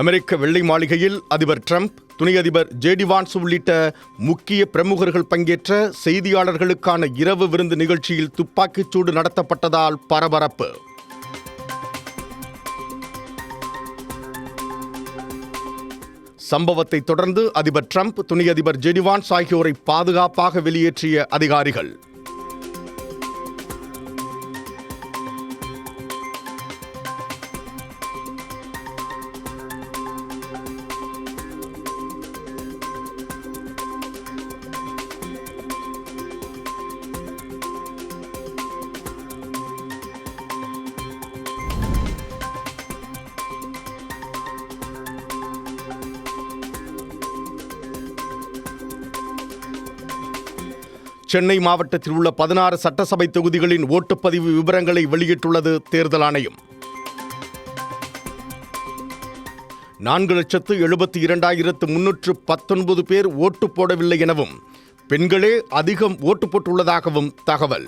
அமெரிக்க வெள்ளை மாளிகையில் அதிபர் டிரம்ப், துணை அதிபர் ஜே.டி. வான்ஸ் உள்ளிட்ட முக்கிய பிரமுகர்கள் பங்கேற்ற செய்தியாளர்களுக்கான இரவு விருந்து நிகழ்ச்சியில் துப்பாக்கிச்சூடு நடத்தப்பட்டதால் பரபரப்பு. சம்பவத்தை தொடர்ந்து அதிபர் டிரம்ப், துணை அதிபர் ஜே.டி. வான்ஸ் ஆகியோரை பாதுகாப்பாக வெளியேற்றிய அதிகாரிகள். சென்னை மாவட்டத்தில் உள்ள 16 சட்டசபை தொகுதிகளின் ஓட்டுப்பதிவு விவரங்களை வெளியிட்டுள்ளது தேர்தல் ஆணையம். 4,72,319 பேர் ஓட்டு போடவில்லை எனவும், பெண்களே அதிகம் ஓட்டு போட்டுள்ளதாகவும் தகவல்.